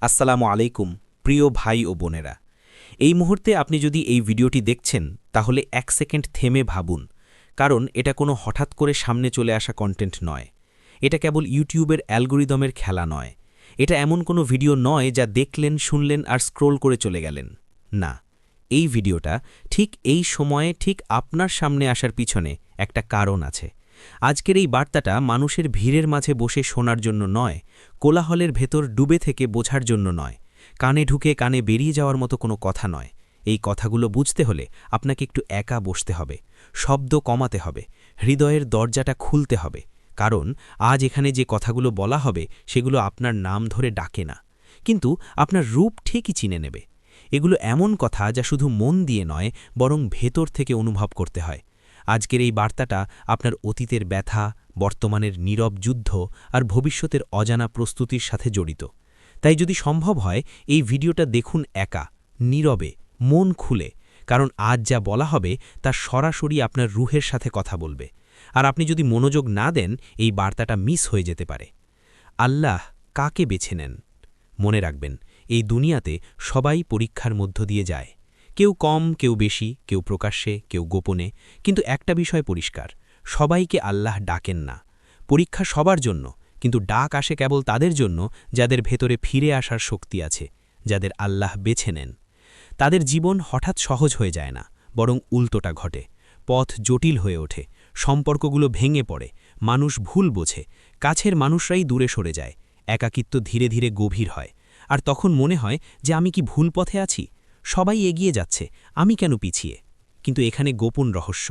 আসসালামু আলাইকুম প্রিয় ভাই ও বোনেরা। এই মুহূর্তে আপনি যদি এই ভিডিওটি দেখছেন তাহলে ১ সেকেন্ড থেমে ভাবুন, কারণ এটা কোনো হঠাৎ করে সামনে চলে আসা কন্টেন্ট নয়। এটা কেবল ইউটিউবের অ্যালগোরিদমের খেলা নয়। এটা এমন কোনো ভিডিও নয় যা দেখলেন, শুনলেন আর স্ক্রোল করে চলে গেলেন। না, এই ভিডিওটা ঠিক এই সময়ে ঠিক আপনার সামনে আসার পিছনে একটা কারণ আছে। আজকের এই বার্তাটা মানুষের ভিড়ের মাঝে বসে শোনার জন্য নয়, কোলাহলের ভেতর ডুবে থেকে বোঝার জন্য নয়, কানে ঢুকে কানে বেরিয়ে যাওয়ার মতো কোনো কথা নয়। এই কথাগুলো বুঝতে হলে আপনাকে একটু একা বসতে হবে, শব্দ কমাতে হবে, হৃদয়ের দরজাটা খুলতে হবে। কারণ আজ এখানে যে কথাগুলো বলা হবে সেগুলো আপনার নাম ধরে ডাকে না, কিন্তু আপনার রূপ ঠিকই চিনে নেবে। এগুলো এমন কথা যা শুধু মন দিয়ে নয়, বরং ভেতর থেকে অনুভব করতে হয়। আজকের এই বার্তাটা আপনার অতীতের ব্যথা, বর্তমানের নীরব যুদ্ধ আর ভবিষ্যতের অজানা প্রস্তুতির সাথে জড়িত। তাই যদি সম্ভব হয় এই ভিডিওটা দেখুন একা, নীরবে, মন খুলে, কারণ আজ যা বলা হবে তা সরাসরি আপনার রুহের সাথে কথা বলবে। আর আপনি যদি মনোযোগ না দেন, এই বার্তাটা মিস হয়ে যেতে পারে। আল্লাহ কাকে বেছে নেন? মনে রাখবেন, এই দুনিয়াতে সবাই পরীক্ষার মধ্য দিয়ে যায়। কেউ কম, কেউ বেশি, কেউ প্রকাশ্যে, কেউ গোপনে। কিন্তু একটা বিষয় পরিষ্কার, সবাইকে আল্লাহ ডাকেন না। পরীক্ষা সবার জন্য, কিন্তু ডাক আসে কেবল তাদের জন্য যাদের ভেতরে ফিরে আসার শক্তি আছে, যাদের আল্লাহ বেছে নেন। তাদের জীবন হঠাৎ সহজ হয়ে যায় না, বরং উল্টোটা ঘটে। পথ জটিল হয়ে ওঠে, সম্পর্কগুলো ভেঙে পড়ে, মানুষ ভুল বোঝে, কাছের মানুষরাই দূরে সরে যায়, একাকিত্ব ধীরে ধীরে গভীর হয়। আর তখন মনে হয় যে আমি কি ভুল পথে আছি? সবাই এগিয়ে যাচ্ছে, আমি কেন পিছিয়ে? কিন্তু এখানে গোপন রহস্য।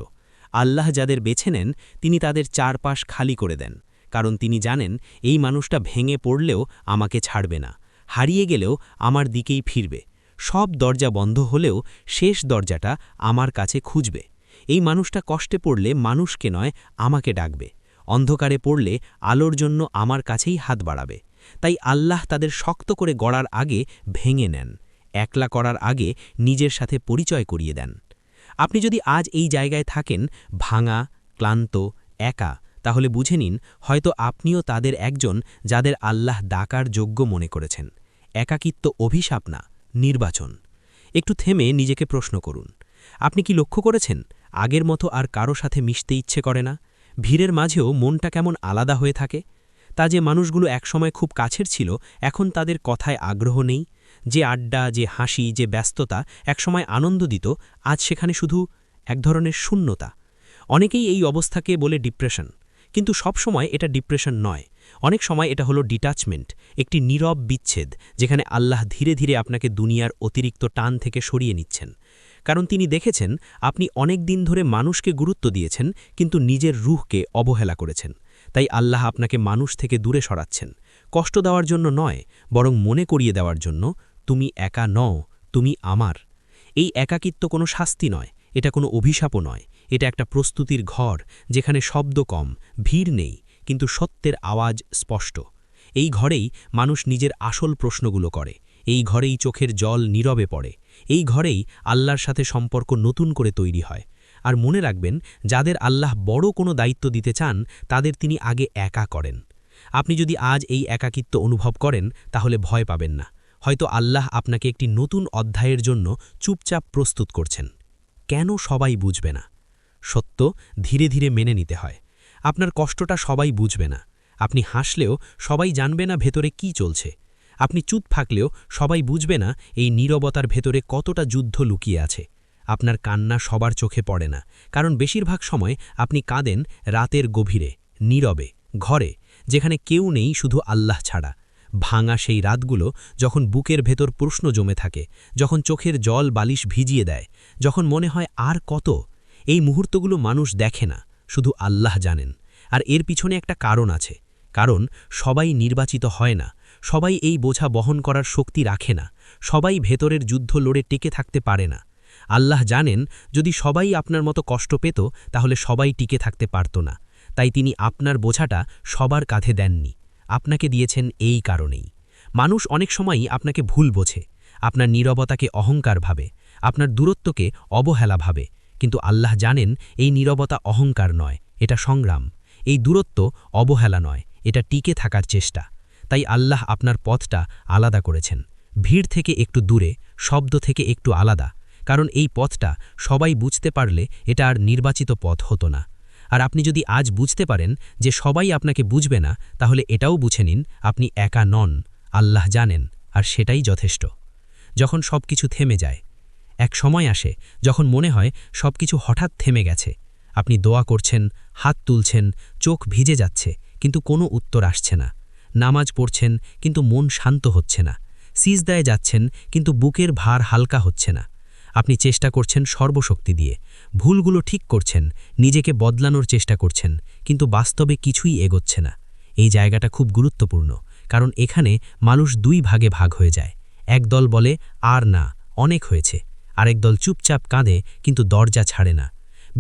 আল্লাহ যাদের বেছে নেন, তিনি তাদের চারপাশ খালি করে দেন। কারণ তিনি জানেন এই মানুষটা ভেঙে পড়লেও আমাকে ছাড়বে না, হারিয়ে গেলেও আমার দিকেই ফিরবে। সব দরজা বন্ধ হলেও শেষ দরজাটা আমার কাছে খুঁজবে। এই মানুষটা কষ্টে পড়লে মানুষকে নয়, আমাকে ডাকবে। অন্ধকারে পড়লে আলোর জন্য আমার কাছেই হাত বাড়াবে। তাই আল্লাহ তাদের শক্ত করে গড়ার আগে ভেঙে নেন, একলা করার আগে নিজের সাথে পরিচয় করিয়ে দেন। আপনি যদি আজ এই জায়গায় থাকেন, ভাঙা, ক্লান্ত, একা, তাহলে বুঝে নিন হয়তো আপনিও তাদের একজন যাদের আল্লাহ ডাকার যোগ্য মনে করেছেন। একাকিত্ব অভিশাপ না, নির্বাচন। একটু থেমে নিজেকে প্রশ্ন করুন, আপনি কি লক্ষ্য করেছেন আগের মতো আর কারো সাথে মিশতে ইচ্ছে করে না? ভিড়ের মাঝেও মনটা কেমন আলাদা হয়ে থাকে। তা যে মানুষগুলো একসময় খুব কাছের ছিল, এখন তাদের কথায় আগ্রহ নেই। যে আড্ডা, যে হাসি, যে ব্যস্ততা একসময় আনন্দ দিত, আজ সেখানে শুধু এক ধরনের শূন্যতা। অনেকেই এই অবস্থাকে বলে ডিপ্রেশন, কিন্তু সব সময় এটা ডিপ্রেশন নয়। অনেক সময় এটা হলো ডিটাচমেন্ট, একটি নীরব বিচ্ছেদ, যেখানে আল্লাহ ধীরে ধীরে আপনাকে দুনিয়ার অতিরিক্ত টান থেকে সরিয়ে নিচ্ছেন। কারণ তিনি দেখেছেন আপনি অনেক দিন ধরে মানুষকে গুরুত্ব দিয়েছেন, কিন্তু নিজের রুহকে অবহেলা করেছেন। তাই আল্লাহ আপনাকে মানুষ থেকে দূরে সরাচ্ছেন, কষ্ট দেওয়ার জন্য নয়, বরং মনে করিয়ে দেওয়ার জন্য, তুমি একা নও, তুমি আমার। এই একাকিত্ব কোনো শাস্তি নয়, এটা কোনো অভিশাপও নয়। এটা একটা প্রস্তুতির ঘর, যেখানে শব্দ কম, ভিড় নেই, কিন্তু সত্যের আওয়াজ স্পষ্ট। এই ঘরেই মানুষ নিজের আসল প্রশ্নগুলো করে। এই ঘরেই চোখের জল নীরবে পড়ে। এই ঘরেই আল্লাহর সাথে সম্পর্ক নতুন করে তৈরি হয়। আর মনে রাখবেন, যাদের আল্লাহ বড় কোনো দায়িত্ব দিতে চান, তাদের তিনি আগে একা করেন। আপনি যদি আজ এই একাকিত্ব অনুভব করেন, তাহলে ভয় পাবেন না। হয়তো আল্লাহ আপনাকে একটি নতুন অধ্যায়ের জন্য চুপচাপ প্রস্তুত করছেন। কেন সবাই বুঝবে না? সত্য ধীরে ধীরে মেনে নিতে হয়। আপনার কষ্টটা সবাই বুঝবে না। আপনি হাসলেও সবাই জানবে না ভেতরে কি চলছে। আপনি চুপ থাকলেও সবাই বুঝবে না এই নীরবতার ভেতরে কতটা যুদ্ধ লুকিয়ে আছে। আপনার কান্না সবার চোখে পড়ে না, কারণ বেশিরভাগ সময় আপনি কাঁদেন রাতের গভীরে, নীরবে, ঘরে, যেখানে কেউ নেই, শুধু আল্লাহ ছাড়া। ভাঙা সেই রাতগুলো, যখন বুকের ভেতর প্রশ্ন জমে থাকে, যখন চোখের জল বালিশ ভিজিয়ে দেয়, যখন মনে হয় আর কত। এই মুহূর্তগুলো মানুষ দেখে না, শুধু আল্লাহ জানেন। আর এর পিছনে একটা কারণ আছে। কারণ সবাই নির্বাচিত হয় না, সবাই এই বোঝা বহন করার শক্তি রাখে না, সবাই ভেতরের যুদ্ধ লড়ে টিকে থাকতে পারে না। আল্লাহ জানেন, যদি সবাই আপনার মতো কষ্ট পেত, তাহলে সবাই টিকে থাকতে পারত না। তাই তিনি আপনার বোঝাটা সবার কাঁধে দেননি, আপনাকে দিয়েছেন এই কারণেই। মানুষ অনেক সময়ই আপনাকে ভুল বোঝে, আপনার নীরবতাকে অহংকার ভাবে, আপনার দূরত্বকে অবহেলা ভাবে। কিন্তু আল্লাহ জানেন এই নীরবতা অহংকার নয়, এটা সংগ্রাম। এই দূরত্ব অবহেলা নয়, এটা টিকে থাকার চেষ্টা। তাই আল্লাহ আপনার পথটা আলাদা করেছেন, ভিড় থেকে একটু দূরে, শব্দ থেকে একটু আলাদা, কারণ এই পথটা সবাই বুঝতে পারলে এটা আর নির্বাচিত পথ হতো না। আর আপনি যদি আজ বুঝতে পারেন যে সবাই আপনাকে বুঝবে না, তাহলে এটাও বুঝে নিন আপনি একা নন, আল্লাহ জানেন, আর সেটাই যথেষ্ট। যখন সব কিছু থেমে যায়, এক সময় আসে যখন মনে হয় সব কিছু হঠাৎ থেমে গেছে, আপনি দোয়া করছেন, হাত তুলছেন, চোখ ভিজে যাচ্ছে, কিন্তু কোনো উত্তর আসছে না, নামাজ পড়ছেন কিন্তু মন শান্ত হচ্ছে না, সিজদায় যাচ্ছেন কিন্তু বুকের ভার হালকা হচ্ছে না। আপনি চেষ্টা করছেন সর্বশক্তি দিয়ে, ভুলগুলো ঠিক করছেন, নিজেকে বদলানোর চেষ্টা করছেন, কিন্তু বাস্তবে কিছুই এগোচ্ছে না। এই জায়গাটা খুব গুরুত্বপূর্ণ, কারণ এখানে মানুষ দুই ভাগে ভাগ হয়ে যায়। এক দল বলে আর না, অনেক হয়েছে, আরেক দল চুপচাপ কাঁদে কিন্তু দরজা ছাড়ে না।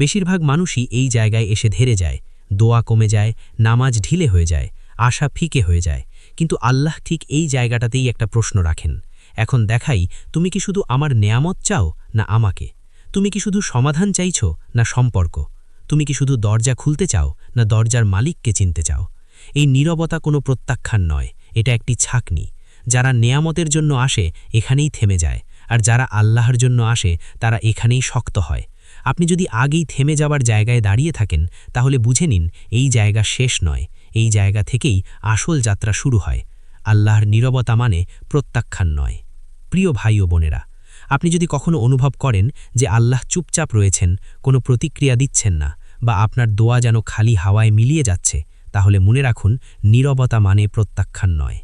বেশিরভাগ মানুষই এই জায়গায় এসে ধেরে যায়, দোয়া কমে যায়, নামাজ ঢিলে হয়ে যায়, আশা ফিকে হয়ে যায়। কিন্তু আল্লাহ ঠিক এই জায়গাটাতেই একটা প্রশ্ন রাখেন, এখন দেখাই তুমি কি শুধু আমার নেয়ামত চাও না আমাকে? তুমি কি শুধু সমাধান চাইছ না সম্পর্ক? তুমি কি শুধু দরজা খুলতে চাও না দরজার মালিককে চিনতে চাও? এই নীরবতা কোনো প্রত্যাখ্যান নয়, এটা একটি ছাঁকনি। যারা নেয়ামতের জন্য আসে এখানেই থেমে যায়, আর যারা আল্লাহর জন্য আসে তারা এখানেই শক্ত হয়। আপনি যদি আগেই থেমে যাবার জায়গায় দাঁড়িয়ে থাকেন, তাহলে বুঝে নিন এই জায়গা শেষ নয়, এই জায়গা থেকেই আসল যাত্রা শুরু হয়। আল্লাহর নীরবতা মানে প্রত্যাখ্যান নয়। প্রিয় ভাই ও বোনেরা, আপনি যদি কখনো অনুভব করেন যে আল্লাহ চুপচাপ রয়েছেন, কোনো প্রতিক্রিয়া দিচ্ছেন না, বা আপনার দোয়া যেন খালি হাওয়ায় মিলিয়ে যাচ্ছে, তাহলে মনে রাখুন নীরবতা মানে প্রত্যাখ্যান নয়।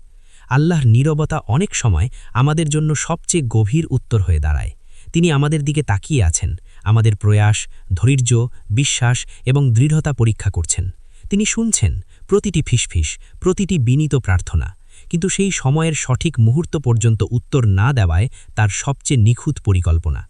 আল্লাহর নীরবতা অনেক সময় আমাদের জন্য সবচেয়ে গভীর উত্তর হয়ে দাঁড়ায়। তিনি আমাদের দিকে তাকিয়ে আছেন, আমাদের প্রয়াস, ধৈর্য, বিশ্বাস এবং দৃঢ়তা পরীক্ষা করছেন। তিনি শুনছেন প্রতিটি ফিসফিস, প্রতিটি বিনীত প্রার্থনা, কিন্তু সেই সময়ের সঠিক মুহূর্ত পর্যন্ত উত্তর না দেওয়ায় তার সবচেয়ে নিখুঁত পরিকল্পনা।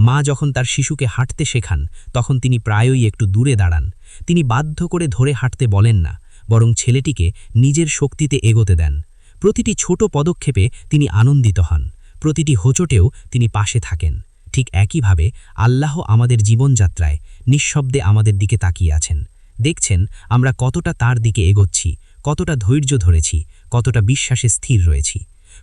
মা যখন তার শিশুকে হাঁটতে শেখান, তখন তিনি প্রায়ই একটু দূরে দাঁড়ান। তিনি বাধ্য করে ধরে হাঁটতে বলেন না, বরং ছেলেটিকে নিজের শক্তিতে এগোতে দেন। প্রতিটি ছোট পদক্ষেপে তিনি আনন্দিত হন, প্রতিটি হোঁচটেও তিনি পাশে থাকেন। ঠিক একইভাবে আল্লাহ আমাদের জীবনযাত্রায় নিঃশব্দে আমাদের দিকে তাকিয়ে আছেন, দেখছেন আমরা কতটা তার দিকে এগোচ্ছি, কতটা ধৈর্য ধরেছি, কতটা বিশ্বাসে স্থির রয়েছি।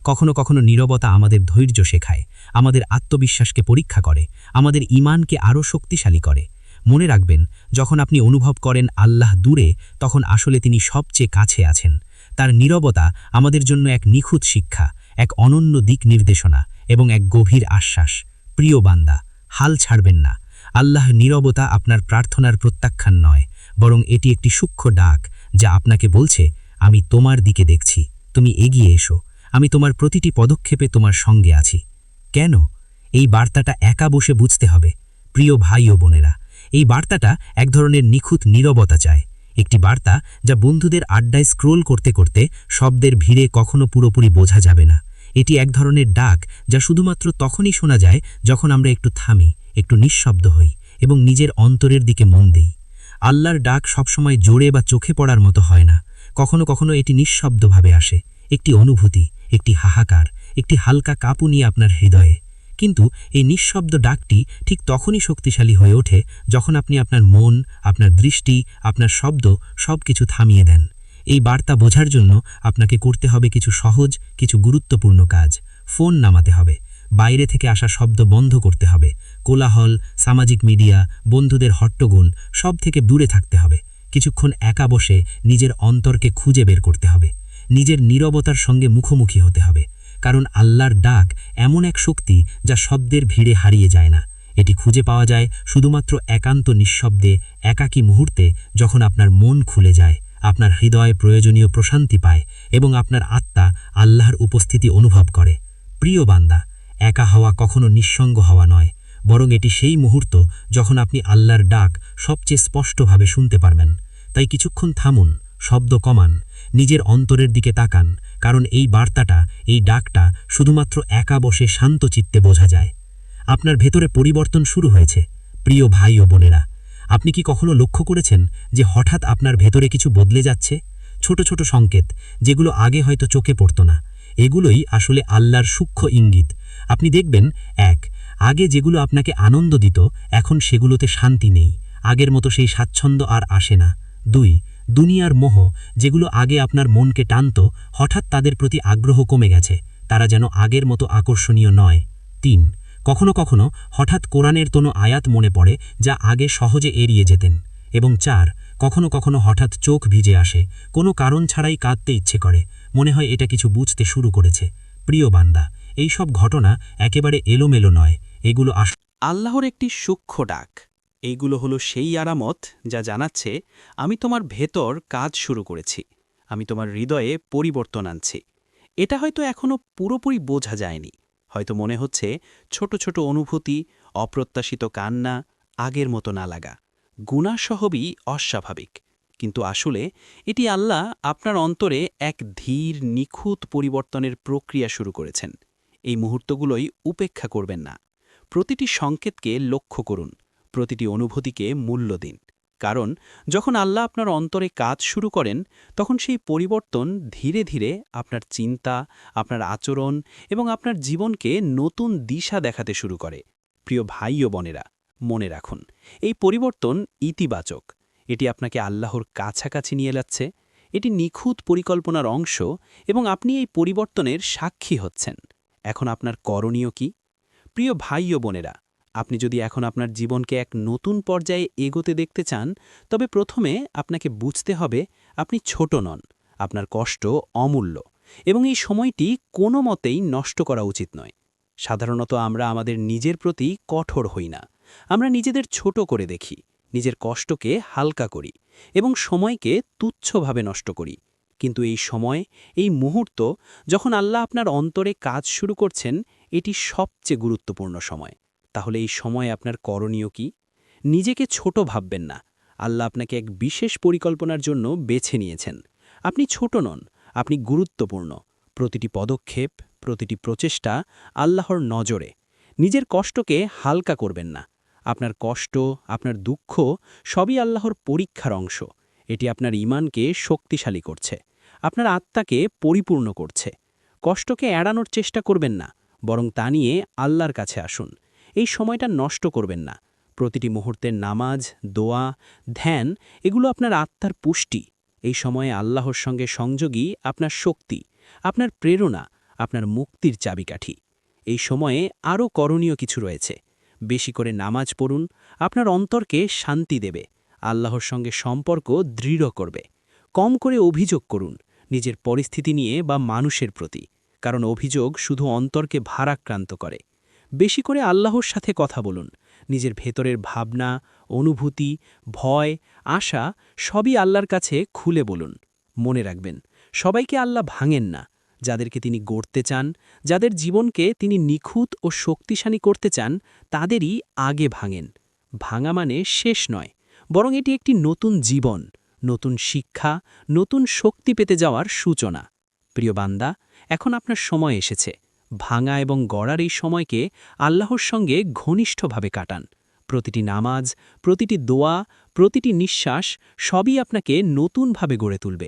কখনো কখনো নীরবতা আমাদের ধৈর্য শেখায়, আমাদের আত্মবিশ্বাসকে পরীক্ষা করে, আমাদের ঈমানকে আরও শক্তিশালী করে। মনে রাখবেন, যখন আপনি অনুভব করেন আল্লাহ দূরে, তখন আসলে তিনি সবচেয়ে কাছে আছেন। তার নীরবতা আমাদের জন্য এক নিখুঁত শিক্ষা, এক অনন্য দিক নির্দেশনা এবং এক গভীর আশ্বাস। প্রিয় বান্দা, হাল ছাড়বেন না। আল্লাহ নীরবতা আপনার প্রার্থনার প্রত্যাখ্যান নয়, বরং এটি একটি সূক্ষ্ম ডাক যা আপনাকে বলছে, আমি তোমার দিকে দেখছি, তুমি এগিয়ে এসো, আমি তোমার প্রতিটি পদক্ষেপে তোমার সঙ্গে আছি। কেন? এই বার্তাটা একা বসে বুঝতে হবে। প্রিয় ভাই ও বোনেরা, এই বার্তাটা এক ধরনের নিখুঁত নীরবতা চায়, একটি বার্তা যা বন্ধুদের আড্ডায় স্ক্রোল করতে করতে শব্দের ভিড়ে কখনো পুরোপুরি বোঝা যাবে না। এটি এক ধরনের ডাক যা শুধুমাত্র তখনই শোনা যায় যখন আমরা একটু থামি, একটু নিঃশব্দ হই এবং নিজের অন্তরের দিকে মন দিই। আল্লাহর ডাক সবসময় জোরে বা চোখে পড়ার মতো হয় না, কখনো কখনো এটি নিঃশব্দভাবে আসে, একটি অনুভূতি, একটি হাহাকার, একটি হালকা কাঁপুনি আপনার হৃদয়ে। কিন্তু এই নিঃশব্দ ডাকটি ঠিক তখনই শক্তিশালী হয়ে ওঠে যখন আপনি আপনার মন, আপনার দৃষ্টি, আপনার শব্দ সব কিছু থামিয়ে দেন। এই বার্তা বোঝার জন্য আপনাকে করতে হবে কিছু সহজ, কিছু গুরুত্বপূর্ণ কাজ। ফোন নামাতে হবে, বাইরে থেকে আসা শব্দ বন্ধ করতে হবে, কোলাহল, সামাজিক মিডিয়া, বন্ধুদের হট্টগোল সব থেকে দূরে থাকতে হবে। কিছুক্ষণ একা বসে নিজের অন্তরকে খুঁজে বের করতে হবে, নিজের নীরবতার সঙ্গে মুখোমুখি হতে হবে। কারণ আল্লাহর ডাক এমন এক শক্তি যা শব্দের ভিড়ে হারিয়ে যায় না। এটি খুঁজে পাওয়া যায় শুধুমাত্র একান্ত নিঃশব্দে, একাকী মুহূর্তে, যখন আপনার মন খুলে যায়, আপনার হৃদয়ে প্রয়োজনীয় প্রশান্তি পায় এবং আপনার আত্মা আল্লাহর উপস্থিতি অনুভব করে। প্রিয় বান্দা, একা হওয়া কখনো নিঃসঙ্গ হওয়া নয়, বরং এটি সেই মুহূর্ত যখন আপনি আল্লাহর ডাক সবচেয়ে স্পষ্টভাবে শুনতে পারবেন। তাই কিছুক্ষণ থামুন, শব্দ কমান, নিজের অন্তরের দিকে তাকান, কারণ এই বার্তাটা, এই ডাকটা শুধুমাত্র একা বসে শান্ত চিত্তে বোঝা যায়। আপনার ভেতরে পরিবর্তন শুরু হয়েছে। প্রিয় ভাই ও বোনেরা, আপনি কি কখনো লক্ষ্য করেছেন যে হঠাৎ আপনার ভেতরে কিছু বদলে যাচ্ছে? ছোট ছোট সংকেত, যেগুলো আগে হয়তো চোখে পড়ত না, এগুলোই আসলে আল্লাহর সূক্ষ্ম ইঙ্গিত। আপনি দেখবেন, আগে যেগুলো আপনাকে আনন্দ দিত, এখন সেগুলোতে শান্তি নেই, আগের মতো সেই স্বাচ্ছন্দ্য আর আসে না। দুনিয়ার মোহ, যেগুলো আগে আপনার মনকে টানত, হঠাৎ তাদের প্রতি আগ্রহ কমে গেছে, তারা যেন আগের মতো আকর্ষণীয় নয়। ৩. কখনো কখনো হঠাৎ কোরআনের কোনো আয়াত মনে পড়ে যা আগে সহজে এড়িয়ে যেতেন। এবং ৪. কখনো কখনো হঠাৎ চোখ ভিজে আসে, কোনো কারণ ছাড়াই কাঁদতে ইচ্ছে করে, মনে হয় এটা কিছু বুঝতে শুরু করেছে। প্রিয় বান্দা, এই সব ঘটনা একেবারে এলোমেলো নয়, এগুলো আল্লাহর একটি সূক্ষ্ম ডাক। এইগুলো হলো সেই আরামত যা জানাচ্ছে, আমি তোমার ভেতর কাজ শুরু করেছি, আমি তোমার হৃদয়ে পরিবর্তন আনছি। এটা হয়তো এখনও পুরোপুরি বোঝা যায়নি, হয়তো মনে হচ্ছে ছোট ছোট অনুভূতি, অপ্রত্যাশিত কান্না, আগের মতো না লাগা, গুণাসহবই অস্বাভাবিক। কিন্তু আসলে এটি আল্লাহ আপনার অন্তরে এক ধীর নিখুঁত পরিবর্তনের প্রক্রিয়া শুরু করেছেন। এই মুহূর্তগুলোই উপেক্ষা করবেন না। প্রতিটি সংকেতকে লক্ষ্য করুন, প্রতিটি অনুভূতিকে মূল্য দিন। কারণ যখন আল্লাহ আপনার অন্তরে কাজ শুরু করেন, তখন সেই পরিবর্তন ধীরে ধীরে আপনার চিন্তা, আপনার আচরণ এবং আপনার জীবনকে নতুন দিশা দেখাতে শুরু করে। প্রিয় ভাই ও বোনেরা, মনে রাখুন, এই পরিবর্তন ইতিবাচক। এটি আপনাকে আল্লাহর কাছাকাছি নিয়ে যাচ্ছে, এটি নিখুঁত পরিকল্পনার অংশ, এবং আপনি এই পরিবর্তনের সাক্ষী হচ্ছেন। এখন আপনার করণীয় কি? প্রিয় ভাই ও বোনেরা, আপনি যদি এখন আপনার জীবনকে এক নতুন পর্যায়ে এগোতে দেখতে চান, তবে প্রথমে আপনাকে বুঝতে হবে আপনি ছোট নন, আপনার কষ্ট অমূল্য, এবং এই সময়টি কোনো মতেই নষ্ট করা উচিত নয়। সাধারণত আমরা আমাদের নিজের প্রতি কঠোর হই না, আমরা নিজেদের ছোট করে দেখি, নিজের কষ্টকে হালকা করি এবং সময়কে তুচ্ছভাবে নষ্ট করি। কিন্তু এই সময়, এই মুহূর্ত, যখন আল্লাহ আপনার অন্তরে কাজ শুরু করছেন, এটি সবচেয়ে গুরুত্বপূর্ণ সময়। তাহলে এই সময় আপনার করণীয় কি? নিজেকে ছোট ভাববেন না। আল্লাহ আপনাকে এক বিশেষ পরিকল্পনার জন্য বেছে নিয়েছেন। আপনি ছোট নন, আপনি গুরুত্বপূর্ণ। প্রতিটি পদক্ষেপ, প্রতিটি প্রচেষ্টা আল্লাহর নজরে। নিজের কষ্টকে হালকা করবেন না। আপনার কষ্ট, আপনার দুঃখ সবই আল্লাহর পরীক্ষার অংশ। এটি আপনার ঈমানকে শক্তিশালী করছে, আপনার আত্মাকে পরিপূর্ণ করছে। কষ্টকে এড়ানোর চেষ্টা করবেন না, বরং তা নিয়ে আল্লাহর কাছে আসুন। এই সময়টা নষ্ট করবেন না। প্রতিটি মুহূর্তের নামাজ, দোয়া, ধ্যান, এগুলো আপনার আত্মার পুষ্টি। এই সময়ে আল্লাহর সঙ্গে সংযোগী আপনার শক্তি, আপনার প্রেরণা, আপনার মুক্তির চাবিকাঠি। এই সময়ে আরও করণীয় কিছু রয়েছে। বেশি করে নামাজ পড়ুন, আপনার অন্তরকে শান্তি দেবে, আল্লাহর সঙ্গে সম্পর্ক দৃঢ় করবে। কম করে অভিযোগ করুন, নিজের পরিস্থিতি নিয়ে বা মানুষের প্রতি, কারণ অভিযোগ শুধু অন্তরকে ভারাক্রান্ত করে। বেশি করে আল্লাহর সাথে কথা বলুন, নিজের ভেতরের ভাবনা, অনুভূতি, ভয়, আশা সবই আল্লাহর কাছে খুলে বলুন। মনে রাখবেন, সবাইকে আল্লাহ ভাঙেন না। যাদেরকে তিনি গড়তে চান, যাদের জীবনকে তিনি নিখুঁত ও শক্তিশালী করতে চান, তাদেরই আগে ভাঙেন। ভাঙা মানে শেষ নয়, বরং এটি একটি নতুন জীবন, নতুন শিক্ষা, নতুন শক্তি পেতে যাওয়ার সূচনা। প্রিয় বান্দা, এখন আপনার সময় এসেছে। ভাঙা এবং গড়ার এই সময়কে আল্লাহর সঙ্গে ঘনিষ্ঠভাবে কাটান। প্রতিটি নামাজ, প্রতিটি দোয়া, প্রতিটি নিঃশ্বাস সবই আপনাকে নতুনভাবে গড়ে তুলবে।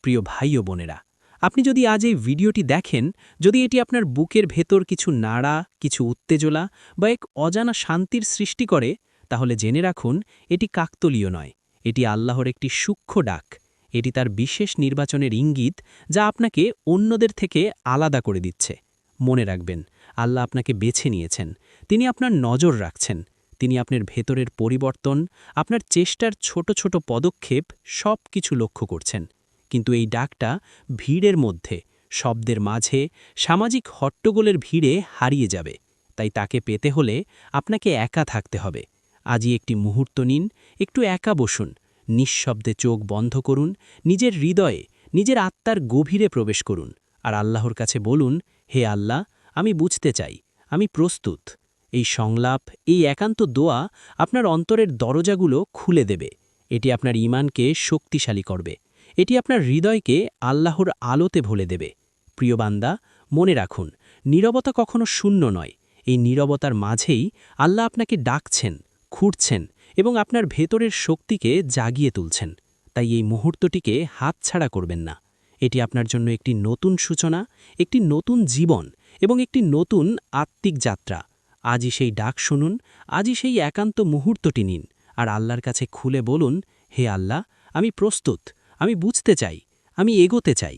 প্রিয় ভাই ও বোনেরা, আপনি যদি আজ এই ভিডিওটি দেখেন, যদি এটি আপনার বুকের ভেতর কিছু নাড়া, কিছু উত্তেজনা বা এক অজানা শান্তির সৃষ্টি করে, তাহলে জেনে রাখুন, এটি কাকতলীয় নয়, এটি আল্লাহর একটি সূক্ষ্ম ডাক। এটি তার বিশেষ নির্বাচনের ইঙ্গিত, যা আপনাকে অন্যদের থেকে আলাদা করে দিচ্ছে। মনে রাখবেন, আল্লাহ আপনাকে বেছে নিয়েছেন, তিনি আপনার নজর রাখছেন, তিনি আপনার ভেতরের পরিবর্তন, আপনার চেষ্টার ছোট ছোট পদক্ষেপ সব কিছু লক্ষ্য করছেন। কিন্তু এই ডাকটা ভিড়ের মধ্যে, শব্দের মাঝে, সামাজিক হট্টগোলের ভিড়ে হারিয়ে যাবে। তাই তাকে পেতে হলে আপনাকে একা থাকতে হবে। আজই একটি মুহূর্ত নিন, একটু একা বসুন, নিঃশব্দে চোখ বন্ধ করুন, নিজের হৃদয়ে, নিজের আত্মার গভীরে প্রবেশ করুন, আর আল্লাহর কাছে বলুন, হে আল্লাহ, আমি বুঝতে চাই, আমি প্রস্তুত। এই সংলাপ, এই একান্ত দোয়া আপনার অন্তরের দরজাগুলো খুলে দেবে। এটি আপনার ঈমানকে শক্তিশালী করবে, এটি আপনার হৃদয়কে আল্লাহর আলোতে ভরে দেবে। প্রিয় বান্দা, মনে রাখুন, নীরবতা কখনো শূন্য নয়। এই নীরবতার মাঝেই আল্লাহ আপনাকে ডাকছেন, খুঁড়ছেন এবং আপনার ভেতরের শক্তিকে জাগিয়ে তুলছেন। তাই এই মুহূর্তটিকে হাতছাড়া করবেন না। এটি আপনার জন্য একটি নতুন সূচনা, একটি নতুন জীবন এবং একটি নতুন আত্মিক যাত্রা। আজই সেই ডাক শুনুন, আজই সেই একান্ত মুহূর্তটি নিন, আর আল্লাহর কাছে খুলে বলুন, হে আল্লাহ, আমি প্রস্তুত, আমি বুঝতে চাই, আমি এগোতে চাই।